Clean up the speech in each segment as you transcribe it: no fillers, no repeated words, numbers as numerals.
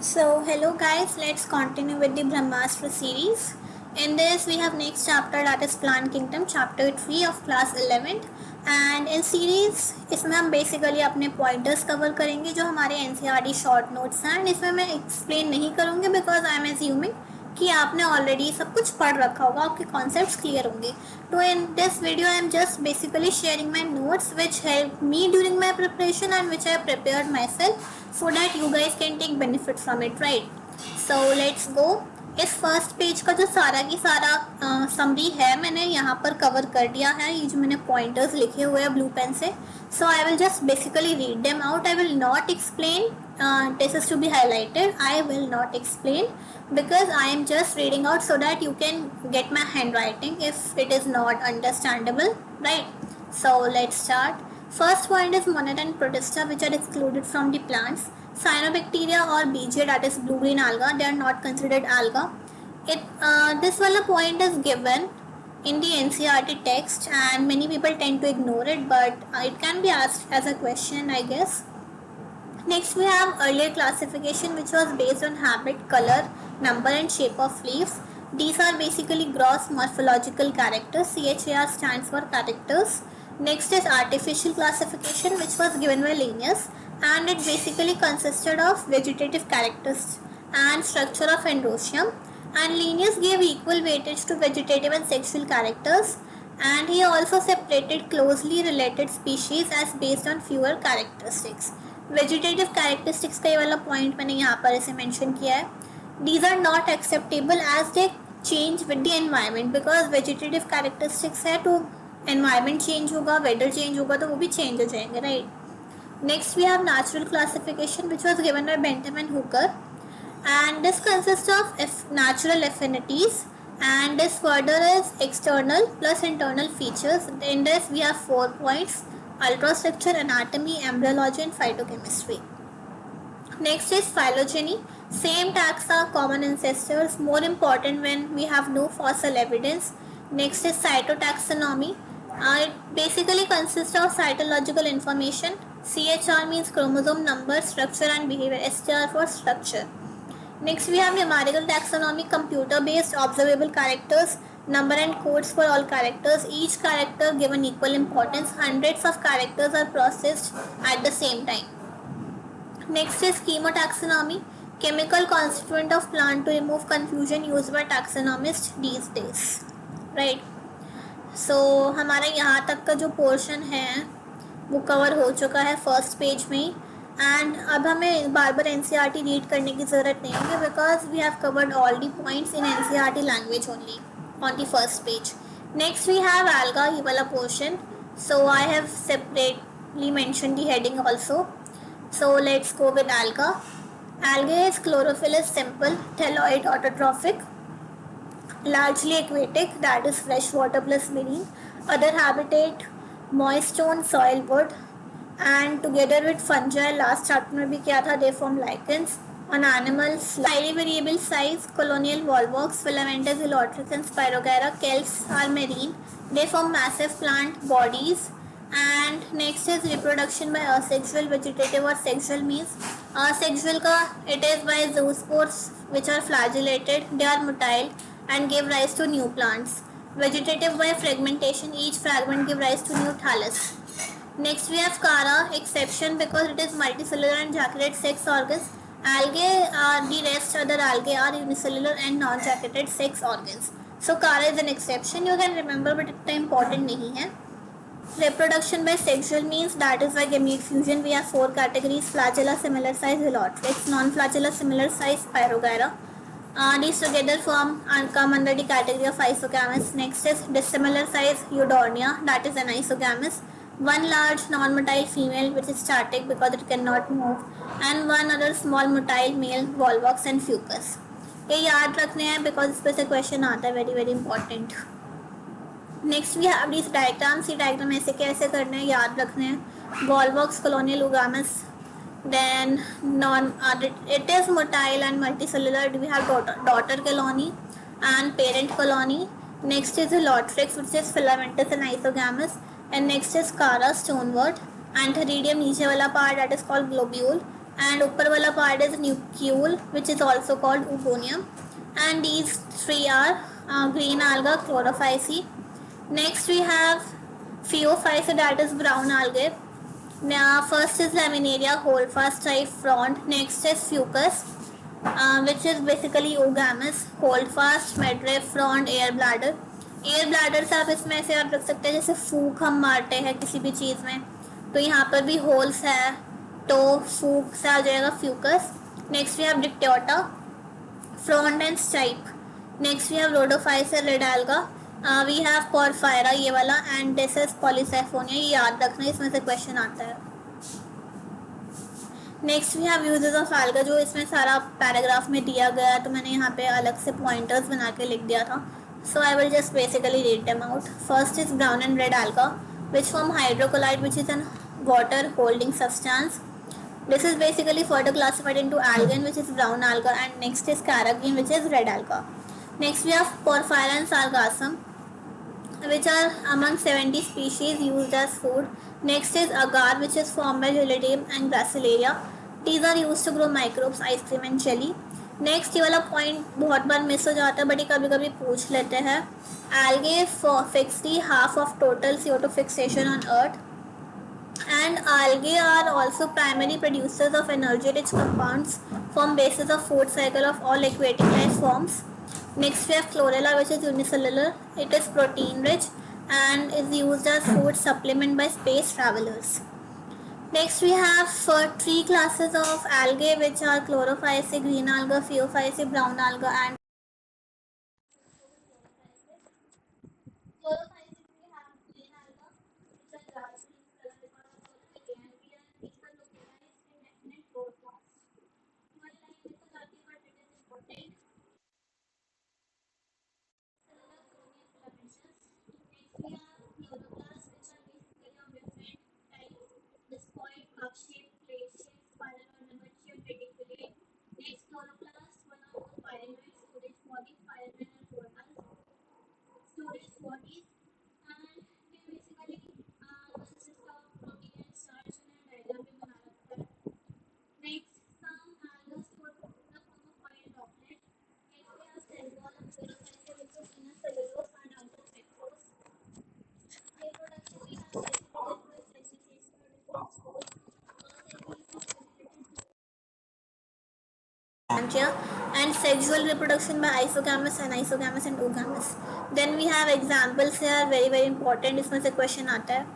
So hello guys, let's continue with the Brahmastra series. In this we have next chapter, that is Plant Kingdom, chapter 3 of class 11th. And in series इसमें हम basically अपने pointers cover करेंगे जो हमारे NCERT short notes हैं. And इसमें मैं explain नहीं करूँगी बिकॉज आई एम एज्यूमिंग कि आपने ऑलरेडी सब कुछ पढ़ रखा होगा, आपके कॉन्सेप्ट्स क्लियर होंगे. तो in this video I am just basically sharing my notes which help me during my preparation and which I prepared my self so that you guys can take benefit from it, right? So let's go. इस first page का जो सारा की सारा summary है मैंने यहाँ पर कवर कर दिया है. ये जो मैंने पॉइंटर्स लिखे हुए हैं ब्लू पेन से, so I will just basically read them out. I will not explain. this is to be highlighted. I will not explain because I am just reading out so that you can get my handwriting if it is not understandable, right? So let's start. First point is Moneta and Protista, which are excluded from the plants. Cyanobacteria or BJ, that is blue green alga, they are not considered alga. This wala point is given in the NCERT text and many people tend to ignore it, but it can be asked as a question, I guess. Next we have earlier classification, which was based on habit, color, number and shape of leaves. These are basically gross morphological characters. CHAR stands for characters. Next is artificial classification, which was given by Linnaeus, and it basically consisted of vegetative characters and structure of androecium. And Linnaeus gave equal weightage to vegetative and sexual characters, and he also separated closely related species as based on fewer characteristics. Vegetative characteristics का ये वाला point मैंने यहाँ पर ऐसे mention किया है. These are not acceptable as they change with the environment, because vegetative characteristics है तो एनवायरमेंट चेंज होगा, वेदर चेंज होगा तो वो भी चेंज हो जाएंगे, right. Next we have natural classification which was given by Bentham and Hooker, and this consist of natural affinities and this further is external plus internal features. In this we have 4 points: ultrastructure, anatomy, embryology and phytochemistry. Next is phylogeny. Same taxa, common ancestors, more important when we have no fossil evidence. Next is cytotaxonomy. It basically consists of cytological information. CHR means chromosome number, structure and behavior. STR for structure. Next we have numerical taxonomy, computer based observable characters, number and codes for all characters, each character given equal importance. Hundreds of characters are processed at the same time. Next is chemotaxonomy, chemical constituent of plant to remove confusion, used by taxonomists these days, right? So हमारा यहाँ तक का जो portion है वो cover हो चुका है फर्स्ट पेज में ही. एंड अब हमें बार बार NCERT रीड करने की ज़रूरत नहीं होगी because we have covered all the points in NCERT language only on the first page. Next we have alga, ये वाला portion. So I have separately mention the heading also. So let's go with alga. Algae is chlorophyll is simple, thalloid, autotrophic, largely aquatic, that is fresh water plus marine. Other habitat moist stone, soil, wood, and together with fungi, last chapter में भी क्या था, they form lichens. On animals, highly variable size, colonial volvox, filamentous Elotrix and Spirogyra. Kelps are marine, they form massive plant bodies. And next is reproduction by asexual, vegetative or sexual means. Asexual का it is by zoospores which are flagellated, they are motile and give rise to new plants. Vegetative by fragmentation, each fragment give rise to new thallus. Next we have Chara, exception because it is multicellular and jacketed sex organs. Algae, the rest other algae are unicellular and non-jacketed sex organs. So Chara is an exception, you can remember, but इतना important नहीं है. Reproduction by sexual means, that is by gamete fusion. We have 4 categories: flagella, similar size, Elotrix; non-flagella, similar size, Spirogyra. These together come under the category of isogamous. Next is dissimilar size, Eudornia, that is an isogamous. One large non-motile female which is static because it cannot move, and one other small motile male, volvox and fucus. ये याद रखने हैं because इस पे से question आता है, very very important. Next we have this diagrams. ये डायग्राम ऐसे कैसे करने हैं याद रखने हैं. Volvox, colonial oogamous, then non it is motile and multicellular. We have daughter colony and parent colony. Next is Elotrix which is filamentous and isogamous, and next is Chara, stoneworm, and Theridium नीचे वाला part that is called globule. and ऊपर वाला part is nucleus, which is also called oogonium, and these three are green alga, chlorophyce. Next we have phaeophyce, that is brown algae. Now first is laminaria, holdfast type frond. Next is fucus, which is basically oogamous, holdfast, midriff, frond, air bladder. Air bladder से आप इसमें ऐसे आप रख सकते हैं जैसे फूक हम मारते हैं किसी भी चीज़ में, तो यहाँ पर भी होल्स है तो फूक से आ जाएगा Fucus. Next we have Dictyota, frond and stipe. Next we have Rhodophyceae, red alga. We have Porphyra ये वाला, एंड दिस इज पॉलीसाइफोनिया. ये याद रखना, इसमें से क्वेश्चन आता है. Next we have uses of alga, जो इसमें सारा पैराग्राफ में दिया गया है, तो मैंने यहाँ पे अलग से पॉइंटर्स बना के लिख दिया था. So I will just basically read them out. First is brown and red alga, which form hydrocolloid, which is a water holding substance. This is basically further classified into algin, which is brown alga, and next is carrageen, which is red alga. Next we have porphyra and sargassum, which are among 70 species used as food. Next is agar, which is formed by Hylidium and Gracilaria. These are used to grow microbes, ice cream and jelly. Next ये वाला point बहुत बार miss हो जाता है, but ये कभी कभी पूछ लेते हैं. Algae fix the half of total CO2 fixation on earth, and algae are also primary producers of energy rich compounds form basis of food cycle of all aquatic life forms. Next we have chlorella, which is unicellular. It is protein rich and is used as food supplement by space travelers. Next we have three classes of algae, which are chlorophyce, green alga, phaeophyce, brown alga, and chlorophyce we have green alga, which are large green color because of the A and B, and these are localized in definite chloroplasts. One line is a but it is important. Cellular chromium filaments. Next we have chloroplasts, which are basically of different types: discoid, cup-shaped, plate-shaped, spiral or nugget-shaped, reticulate. Next, chloroplast, one or more pyrenoid storage body, pyramid and portals, storage bodies, and they basically consist of protein and starch, and diagram में बना रखा है. Next, some algae store food in the form of oil droplet. Next, we have cell wall of chlorophyll, which is inner cellulose and outer spectrose. Reproduction, we have sexual differentiation or different spores. And sexual reproduction by isogamous, anisogamous and oogamous. Then we have examples here, very very important. इसमें से question आता है.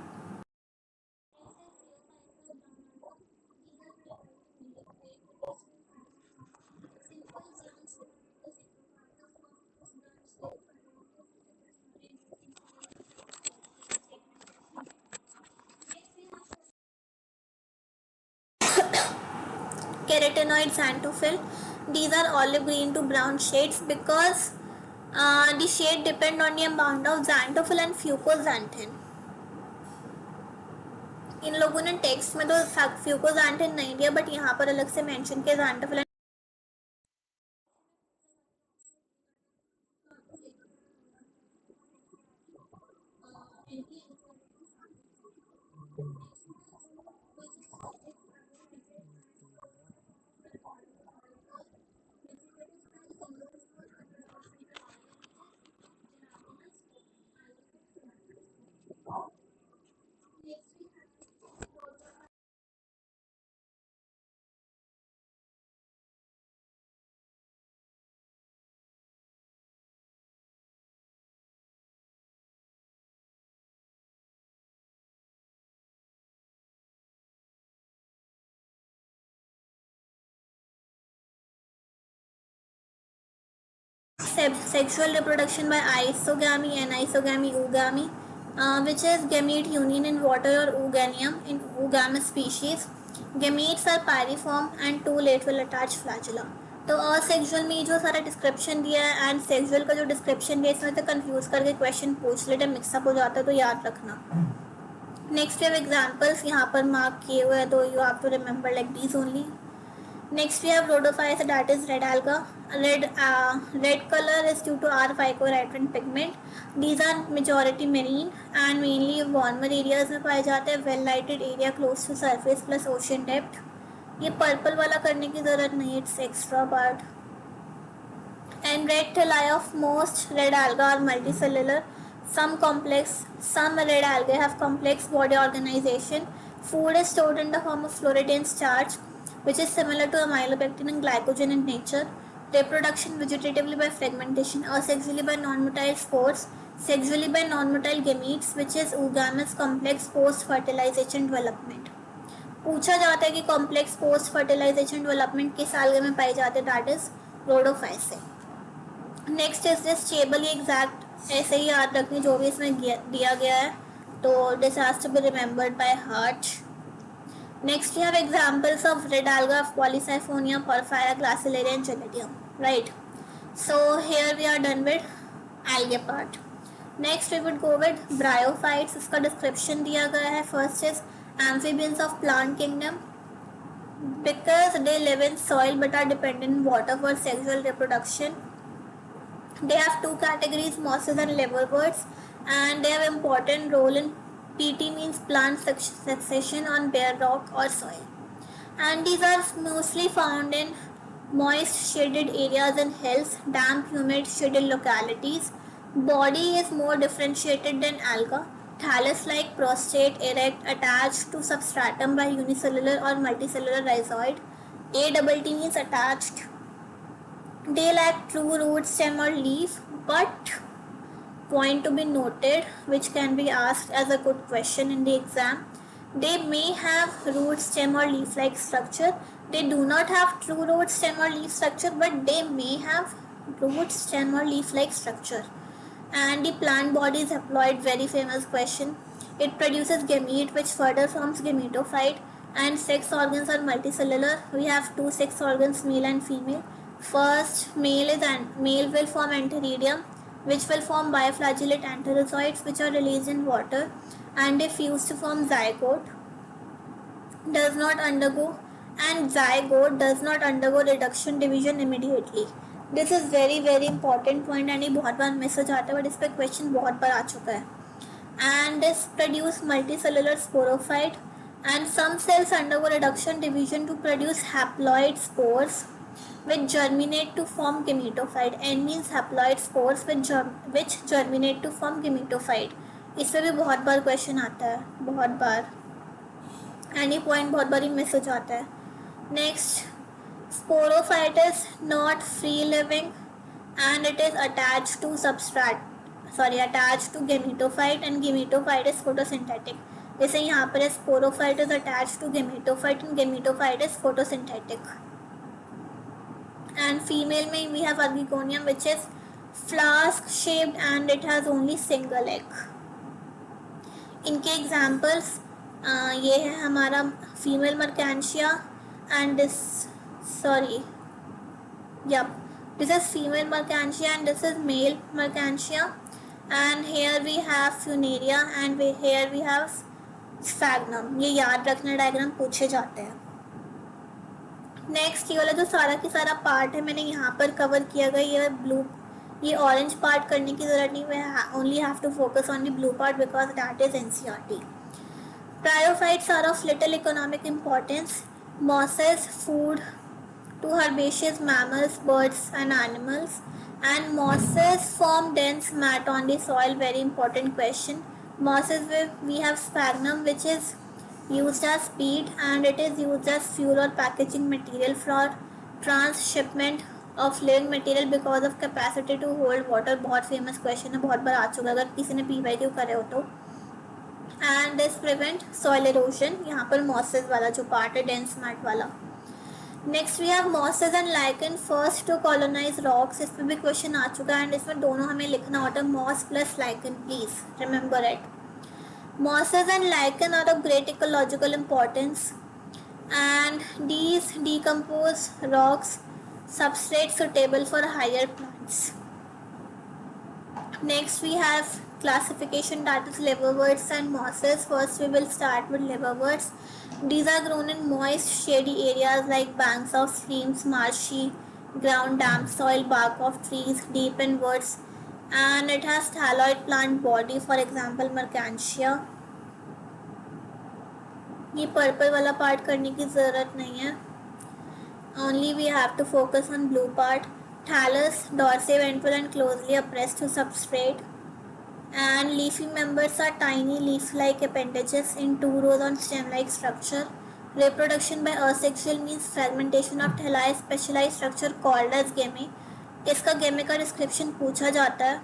Carotenoid xanthophyll. These are olive green to brown shades because the shade depend on the amount of xanthophyll and fucoxanthin. इन लोगों ने text में तो फ्यूकोजांथिन नहीं दिया, बट यहाँ पर अलग से मेंशन किया xanthophyll. Sexual reproduction by isogamy, anisogamy, oogamy, which is gamete union in water or ooganium in oogamous species. Gametes are pyriform and two lateral attached flagella. तो असेक्सुअल में जो सारा डिस्क्रिप्शन दिया है एंड सेक्सुअल का जो description दिया है, इसमें तो कंफ्यूज करके क्वेश्चन पूछ लेते, मिक्सअप हो जाता है, तो याद रखना. नेक्स्ट वे एग्जाम्पल्स यहाँ पर मार्क किए हुए हैं, तो you have to remember like these only. Next we have rhodophyta, that is red alga. Red color is due to R phycoerythrin pigment. These are majority marine and mainly warmer areas में पाए जाते हैं. Well lighted area close to surface plus ocean depth. ये purple वाला करने की ज़रूरत नहीं, it's extra part. And red thalli of most red algae are multicellular. Some red algae have complex body organization. Food is stored in the form of fluoridine starch, which is similar to amylopectin and glycogen in nature. Reproduction vegetatively by fragmentation, asexually by non-motile spores, sexually by non-motile gametes, which is oogamous complex post-fertilization development. पूछा जाता है कि complex post fertilization development किस algae में पाई जाती है, that is Rhodophyceae. Next is this table, ये एग्जैक्ट ऐसे ही याद रखनी जो भी इसमें दिया गया है, तो this has to be remembered by heart. Next we have examples of red alga of Polysyphonia, Porphyra, Gracilaria and Gelidium. Right. So here we are done with algae part. Next we would go with bryophytes. इसका description दिया गया है. First is amphibians of plant kingdom because they live in soil but are dependent on water for sexual reproduction. They have two categories, mosses and liverworts, and they have important role in PT, means plant succession on bare rock or soil. And these are mostly found in moist shaded areas in hills, damp humid shaded localities. Body is more differentiated than alga. Thallus like prostate, erect, attached to substratum by unicellular or multicellular rhizoid. ATT means attached. They lack true root, stem or leaf, but point to be noted, which can be asked as a good question in the exam. They may have root, stem or leaf like structure. They do not have true root, stem or leaf structure, but they may have root, stem or leaf like structure. And the plant body is haploid, very famous question. It produces gamete which further forms gametophyte, and sex organs are multicellular. We have two sex organs, male and female. First, male will form antheridium, which will form bioflagellate antherozoids which are released in water, and they fuse to form zygote. Zygote does not undergo reduction division immediately. This is very very important point, and ये बहुत बार miss हो जाता है, but इस पर question बहुत बार आ चुका है. And this produce multicellular sporophyte, and some cells undergo reduction division to produce haploid spores which germinate to form gametophyte. N means haploid spores which germinate to form gametophyte. इससे भी बहुत बार question आता है, बहुत बार, एंड ये point बहुत बार ही miss हो जाता है. Next, sporophyte is not free living and it is attached to gametophyte, and gametophyte is photosynthetic. जैसे यहाँ पर sporophyte is attached to gametophyte and gametophyte is photosynthetic. And female में we have Archegonium which is flask shaped and it has only single egg. इनके examples ये है हमारा female Mercantia and this is female Mercantia and this is male Mercantia, and here we have Funaria and here we have Sphagnum. ये याद रखना, diagram पूछे जाते हैं. नेक्स्ट, ये वाला जो सारा की सारा पार्ट है मैंने यहाँ पर कवर किया गया. ये ऑरेंज पार्ट करने की ज़रूरत नहीं, we only have to focus on the blue part because that is NCERT. Bryophytes are of little economic importance. Mosses, food to herbaceous mammals, birds and animals, and mosses form dense mat on the soil. Very important question. Mosses, we have sphagnum which is used as peat and it is used as fuel or packaging material for transshipment of living material because of capacity to hold water. बहुत famous question है, बहुत बार आ चुका है अगर किसी ने PYQ करे हो तो. And this prevent soil erosion. यहाँ पर मॉसेस वाला जो पार्ट है, डेंस मैट वाला. Next we have mosses and lichen, first to colonize rocks. इस पर भी क्वेश्चन आ चुका है एंड इसमें दोनों हमें लिखना होता है, moss plus lichen. Please remember it. Mosses and lichen are of great ecological importance and these decompose rocks, substrate suitable for higher plants. Next we have classification, that is liverworts and mosses. First we will start with liverworts. These are grown in moist shady areas like banks of streams, marshy ground, damp soil, bark of trees, deep in woods, and it has thalloid plant body, for example Mercantia. ये purple वाला part करने की ज़रूरत नहीं है. only we have to focus on blue part. Thallus dorsiventral and closely oppressed to substrate. And leafy members are tiny leaf-like appendages in two rows on stem-like structure. Reproduction by asexual means fragmentation of thalli, specialized structure called as gemme. इसका गेमे का description पूछा जाता है.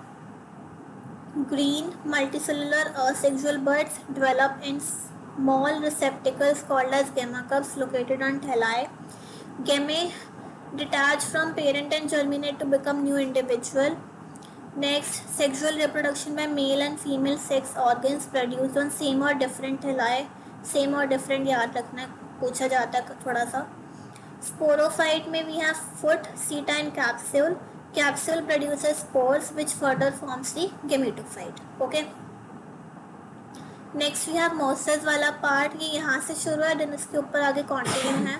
Green multicellular asexual buds develop in small receptacles called as gemma cups located on thalli. Gemme detach from parent and germinate to become new individual. Next, sexual reproduction by male and female sex organs produced on same or different thalli. Same or different याद रखना पूछा जाता है थोड़ा सा. Sporophyte में we have foot, seta and capsule. Capsule produces spores which further forms the gametophyte. Okay. Next we have mosses वाला part. ये यहाँ से शुरू है then इसके ऊपर आगे continue है.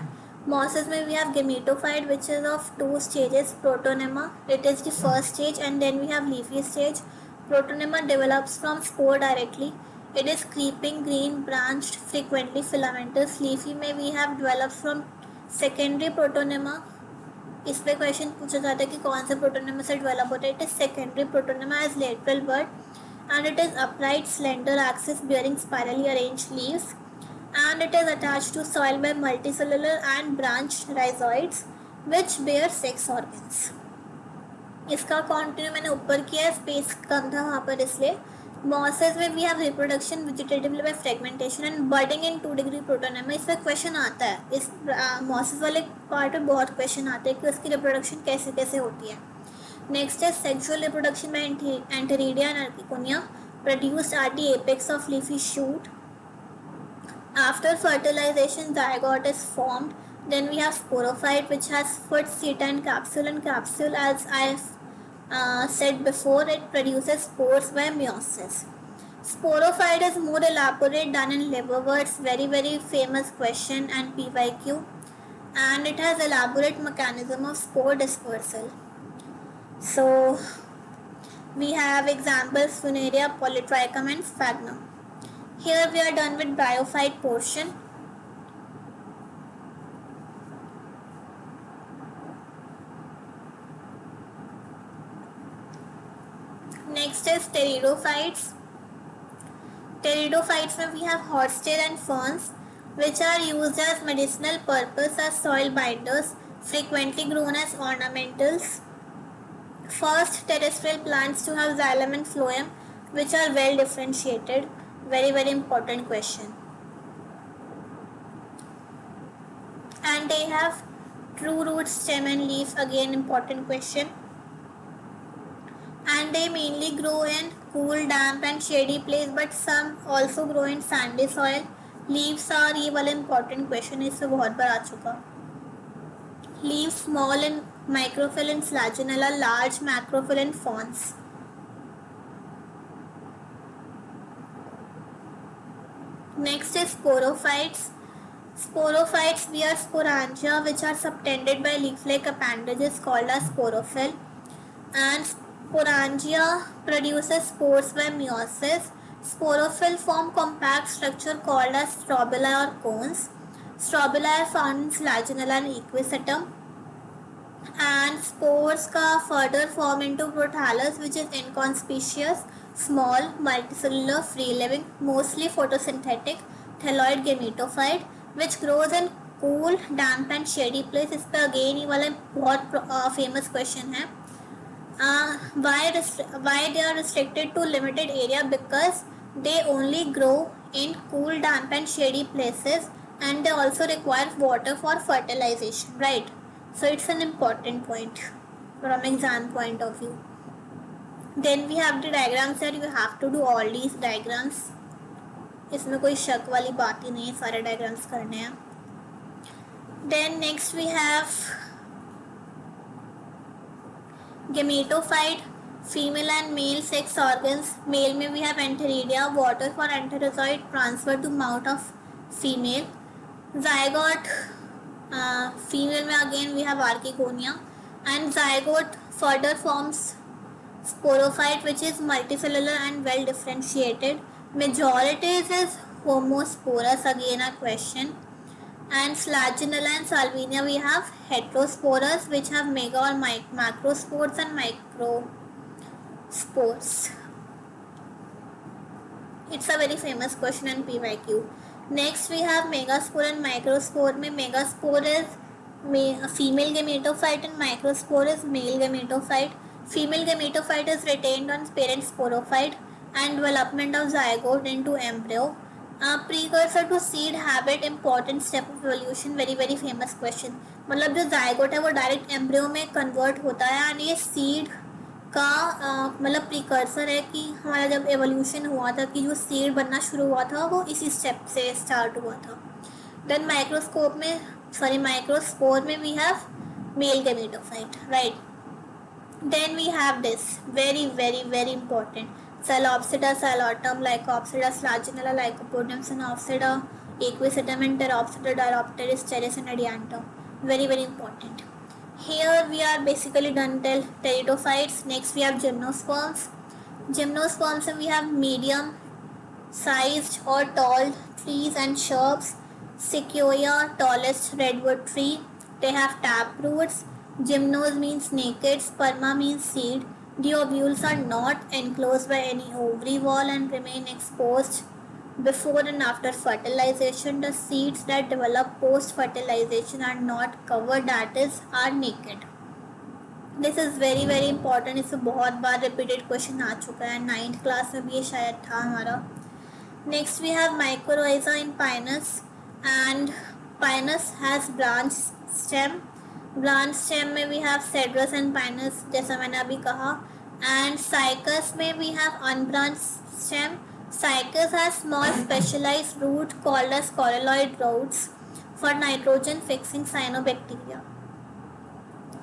Mosses में we have gametophyte which is of two stages. Protonema, it is the first stage, and then we have leafy stage. Protonema develops from spore directly. It is creeping, green, branched, frequently filamentous. Leafy में we have develops from secondary protonema. इस पे question पूछा जाता है कि कौन से protonema से डेवलप होता है. It is secondary protonema as lateral bud and it is upright, slender axis bearing spirally arranged leaves, and it is attached to soil by multicellular and branched rhizoids which bear sex organs. इसका continue मैंने ऊपर किया, space कम था वहाँ पर इसलिए. Mosses में we have reproduction vegetatively by fragmentation and budding in 2 degree protonema. इस पर क्वेश्चन आता है, इस मॉसेस वाले पार्ट में बहुत क्वेश्चन आते हैं कि उसकी रिप्रोडक्शन कैसे कैसे होती है. नेक्स्ट है sexual reproduction by antheridia and archegonia produced at the apex of leafy shoot. After fertilization zygote is formed. Then we have sporophyte which has foot, seta and capsule as I said before, it produces spores by meiosis. Sporophyte is more elaborate than in liverworts, very famous question and PYQ, and it has elaborate mechanism of spore dispersal. So we have examples Funaria, Polytrichum and Sphagnum. Here we are done with bryophyte portion. Next is pteridophytes. Pteridophytes में we have horsetail and ferns which are used as medicinal purpose as soil binders, frequently grown as ornamentals. First terrestrial plants to have xylem and phloem which are well differentiated. Very important question. And they have true root, stem and leaf, again important question. And they mainly grow in cool, damp and shady place, but some also grow in sandy soil. Leaves are ये वाला important question, इससे बहुत बार आ चुका. Leaves small in microphyll in Flagelella, large macrophyll in ferns. Next is sporophytes. Sporophytes bear sporangia which are subtended by leaf-like appendages called as sporophyll, and sporangia produces spores by meiosis. Sporophyll form compact structure called as strobili or cones. Strobili are found in Flagelella and Equisetum, and spores का further form into Prothallus which is inconspicuous, small, multicellular, free-living, mostly photosynthetic, thalloid gametophyte which grows in cool, damp and shady place. इस पर again ये वाला बहुत famous question है. Why they are restricted to limited area? Because they only grow in cool, damp and shady places, and they also require water for fertilization, right? So it's an important point from exam point of view. Then we have the diagrams that you have to do all these diagrams. इसमें कोई शक वाली बात ही नहीं है, सारे diagrams करने हैं. Then next we have gametophyte, female and male sex organs. Male में we have enteridia, water for enterozoid transfer to mouth of female. Zygote, female में again we have archegonia, and zygote further forms sporophyte which is multicellular and well differentiated. Majority is homosporous, again a question. And Flagella and Salvinia we have heterospores which have mega or macrospores and microspores. It's a very famous question in PYQ. Next we have megaspore and microspore. में megaspore is female gametophyte and microspore is male gametophyte. Female gametophyte is retained on parent sporophyte and development of zygote into embryo. Precursor to seed habit, important step of evolution. very very famous question. मतलब जो zygote है वो direct embryo में convert होता है and ये seed का मतलब प्रिकर्सर है कि हमारा जब एवोल्यूशन हुआ था कि जो सीड बनना शुरू हुआ था वो इसी स्टेप से स्टार्ट हुआ था. देन माइक्रोस्पोर में we have male gametophyte, right. Then we have this very very very important Celopsida, Cylotum, Lycopsida, Flagella, Lycopodium, Synopsida, Equisetum, and Pteropsida, Diropteris, Cheris, and Adiantum. Very very important. Here we are basically done till pteridophytes. Next we have gymnosperms. Gymnosperms we have medium sized or tall trees and shrubs. Sequoia, tallest redwood tree. They have tap roots. Gymnos means naked. Sperma means seed. The ovules are not enclosed by any ovary wall and remain exposed before and after fertilization. The seeds that develop post fertilization are not covered, that is, are naked. This is very very important. इससे बहुत बार repeated question आ चुका है, 9th class में भी ये शायद था हमारा. Next we have mycorrhiza in Pinus, and Pinus has branch stem. Branch stem में we have Cedrus and Pinus जैसा मैंने अभी कहा. एंड साइकस में we have unbranched stem. Cycas has small specialized root called as coralloid roots for nitrogen fixing cyanobacteria.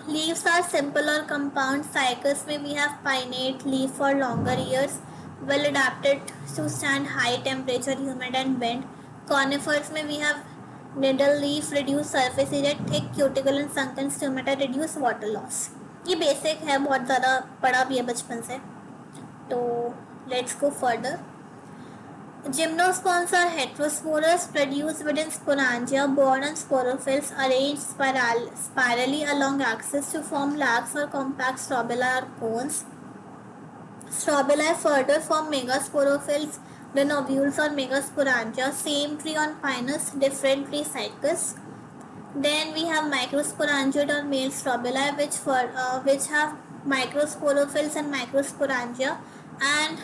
Leaves are simple or compound. Cycas में we have pinnate leaf for longer years, well adapted to stand high temperature, humid and bend. Conifers में we have Needle leaf, reduce surface area, thick cuticle and sunken stomata, reduce water loss. ये basic है, बहुत ज़्यादा पढ़ा भी है बचपन से. तो let's go further. Gymnosperms are heterosporous, produced within sporangia, borne on sporophylls, arranged spirally along axis to form lacs or compact strobili or cones. Strobili further form megasporophylls. The ovules or megasporangia. Same tree on Pinus, different tree cycus. Then we have microsporangiate or male strobili which have microsporophylls and microsporangia, and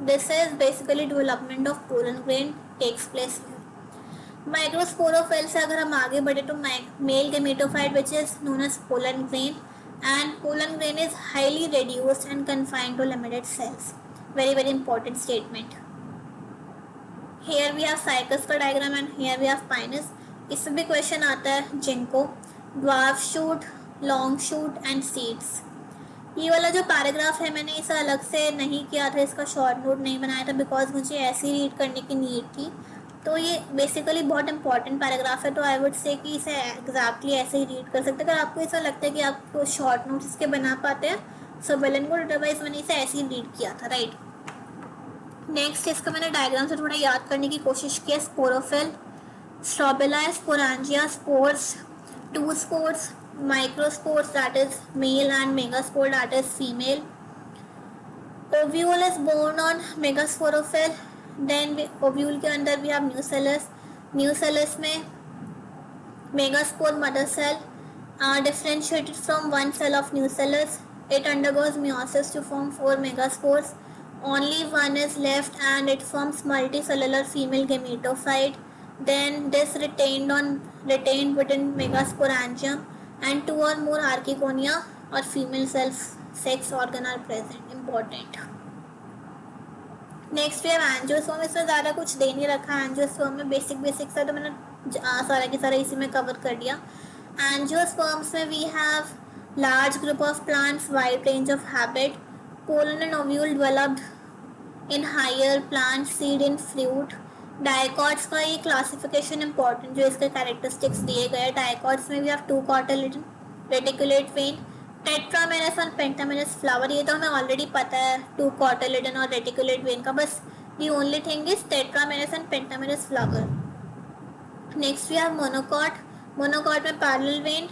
this is basically development of pollen grain takes place here. Microsporophylls से अगर हम आगे बढ़े तो male gametophyte which is known as pollen grain, and pollen grain is highly reduced and confined to limited cells. Very very important statement. Here we have cycus का diagram and here we have Pinus. इसमें भी question आता है ginkgo. Dwarf shoot, long shoot and seeds. ये वाला जो paragraph है मैंने इसे अलग से नहीं किया था, इसका शॉर्ट नोट नहीं बनाया था बिकॉज मुझे ऐसे ही रीड करने की नीड थी. तो ये बेसिकली बहुत इंपॉर्टेंट पैराग्राफ है, तो आई वुड से कि इसे एग्जैक्टली ऐसे ही रीड कर सकते हैं. अगर आपको ऐसा लगता है कि आपको शॉर्ट नोट्स इसके बना पाते हैं so well and good, otherwise मैंने इसे ऐसे ही रीड किया था, राइट. नेक्स्ट इसका मैंने डायग्राम से थोड़ा याद करने की कोशिश की. Sporophyll, strobila, sporangia, spores, two spores, microspores that is male and megaspore that is female. Ovule is borne on megasporophyll. Then ovule के अंदर भी हैव न्यूसेलस. न्यूसेलस में megaspore mother cell differentiated from one cell of nucellus. It undergoes meiosis to form 4 megaspores. Only one is left and it forms multicellular female gametophyte. Then this retained within megasporangium, and 2 or more archegonia or female sex organ are present. Important. Next we have angiosperm. इसमें ज़्यादा कुछ दे नहीं रखा. angiosperm में basic सा तो मैंने सारा के सारा इसी में कवर कर दिया. angiosperms में we have large group of plants, wide range of habit. Pollen and ovule developed in higher plant, seed in fruit. Dicots का ये क्लासिफिकेशन इंपॉर्टेंट जो इसके कैरेक्टरिस्टिक्स दिए गए. डायकॉट्स में भी आप 2 कॉटिलेडन, रेटिकुलेट वेन, टेट्रामेरस और पेंटामेरस फ्लावर. ये तो हमें ऑलरेडी पता है 2 कॉटिलेडन और रेटिकुलेट वेन का. बस the only thing is tetramerous and pentamerous flower. Next we have monocot. Monocot में parallel vein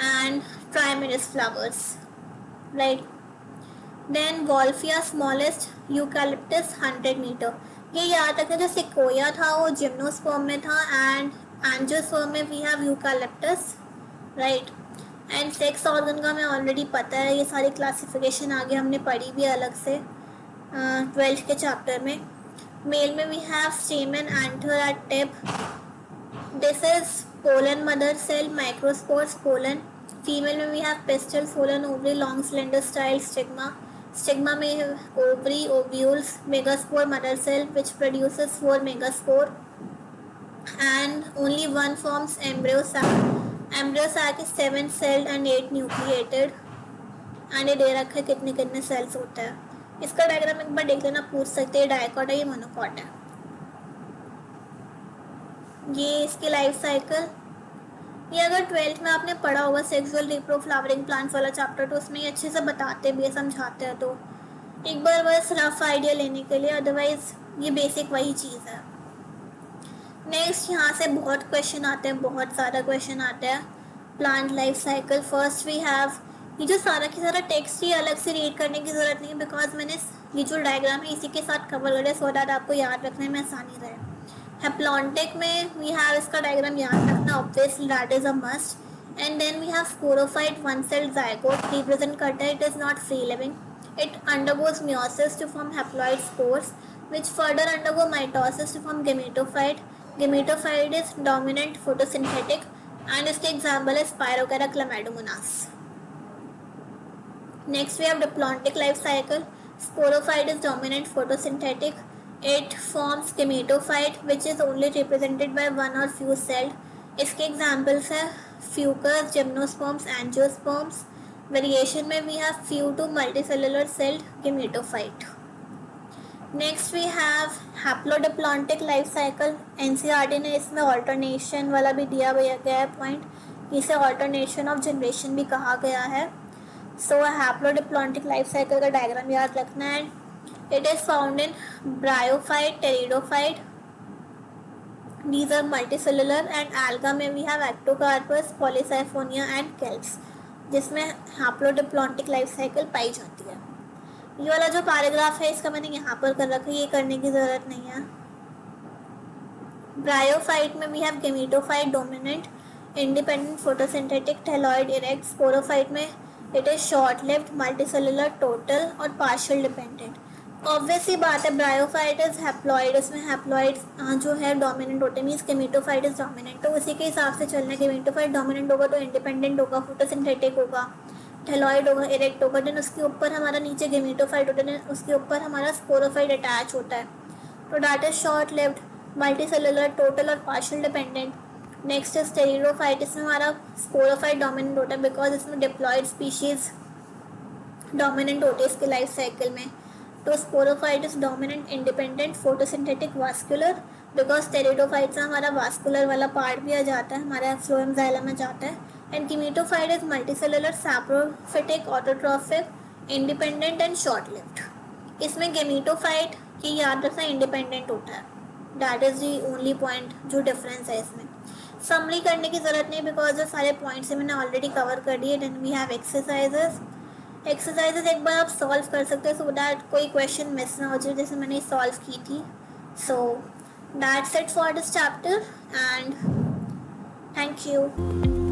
and trimerous flowers, right. Then Wolffia smallest eucalyptus 100 metre. ये याद रखना, जो सिकोया था वो जिम्नोस्पर्म में था एंड एंजियोस्पर्म में we have eucalyptus, right. And sex organ का हमें ऑलरेडी पता है, ये सारी क्लासिफिकेशन आगे हमने पढ़ी भी अलग से 12th के चैप्टर में. मेल में we have stamen, anther at tip. This is pollen mother cell, microspores pollen. Female में we have pistil, pollen, ovary, long cylinder style stigma. Stigma में ovary, ovules, megaspore mother cell which produces 4 megaspore and only one forms embryo sac. Embryo sac is 7 celled and 8 nucleated. and ये दे रखा है कितने कितने sales होते हैं. इसका diagram एक बार देख लेना, पूछ सकते हैं डायकॉट है ये मोनोकॉट है. ये इसकी लाइफ साइकिल. ये अगर 12th में आपने पढ़ा होगा सेक्सुअल रिप्रो फ्लावरिंग प्लांट्स वाला चैप्टर, तो उसमें ये अच्छे से बताते भी है, समझाते हैं. तो एक बार बस रफ आइडिया लेने के लिए, अदरवाइज ये बेसिक वही चीज़ है. नेक्स्ट यहाँ से बहुत क्वेश्चन आते हैं, बहुत ज़्यादा क्वेश्चन आते हैं. Plant life cycle. First we have, ये जो सारा की सारा टेक्स्ट ही अलग से रीड करने की ज़रूरत नहीं है, बिकॉज मैंने ये जो डायग्राम है इसी के साथ कवर कर दिया, सो दैट आपको याद रखने में आसानी रहे. हेप्लॉन्टिक में वी हैव इसका डायग्राम याद रखना, obviously that is a must. And then we have sporophyte, one celled zygote, represent करता है it is not free living. It undergoes meiosis to form haploid spores which further undergo mitosis to form gametophyte. Gametophyte is dominant photosynthetic and इसके example is Spirochera chlamydomonas. Next we have diplontic life cycle. Sporophyte is dominant photosynthetic. It forms gametophyte which is only represented by one or few cells. इसके examples है fucus, gymnosperms, angiosperms. Variation में we have few to multicellular celled gametophyte. Next we have haplodiplontic life cycle. NCERT ने इसमें alternation वाला भी दिया गया है पॉइंट, इसे ऑल्टरनेशन ऑफ जनरेशन भी कहा गया है. सो हैप्लोडिप्लॉन्टिक लाइफ साइकिल का डायग्राम याद रखना है. It is found in bryophyte, pteridophyte, these are multicellular. And alga में we have Ectocarpus, Polysiphonia and kelps, जिसमें हैप्लोडिप्लॉन्टिक लाइफ साइकिल पाई जाती है. ये वाला जो पैराग्राफ है इसका मैंने यहाँ पर कर रखा है, ये करने की ज़रूरत नहीं है. ब्रायोफाइट में we have gametophyte dominant, independent photosynthetic, thalloid erect. Sporophyte में it is short lived, multicellular, total or partial dependent. Obviously बात है, ब्रायोफाइट इज हैप्लॉइड, उसमें हैप्लॉइड जो है डोमिनेंट होते हैं, मीन्स गेमेटोफाइट इज डोमिनेंट. तो उसी के हिसाब से चलना है, गेमेटोफाइट डोमिनेंट होगा तो इंडिपेंडेंट होगा, फोटोसिंथेटिक होगा, थैलॉइड होगा, इरेक्ट होगा. देन उसके ऊपर हमारा नीचे गेमेटोफाइट होता है, उसके ऊपर हमारा स्पोरोफाइट अटैच होता है. तो that is short lived, multicellular, total or partial dependent. Next is pteridophyte. इसमें हमारा स्पोरोफाइट डोमिनेंट होता है बिकॉज इसमें डिप्लॉयड स्पीशीज डोमिनेंट होते हैं इसके लाइफ साइकिल में. तो sporophyte is dominant, independent, photosynthetic, vascular, because pteridophyte से हमारा वास्कुलर वाला पार्ट भी आ जाता है, हमारा फ्लोएम जाइलम में जाता है. And gametophyte is multicellular, saprophytic, autotrophic, independent and short lived. इसमें गेमेटोफाइट की याद रखना इंडिपेंडेंट होता है, that is the only point जो डिफरेंस है इसमें. समरी करने की ज़रूरत नहीं बिकॉज जो सारे पॉइंट्स मैंने ऑलरेडी कवर कर दिए. Then we have exercises. Exercises एक बार आप सॉल्व कर सकते हो सो दैट कोई क्वेश्चन मिस ना हो जाए, जैसे मैंने सॉल्व की थी. So that's it for this chapter and thank you.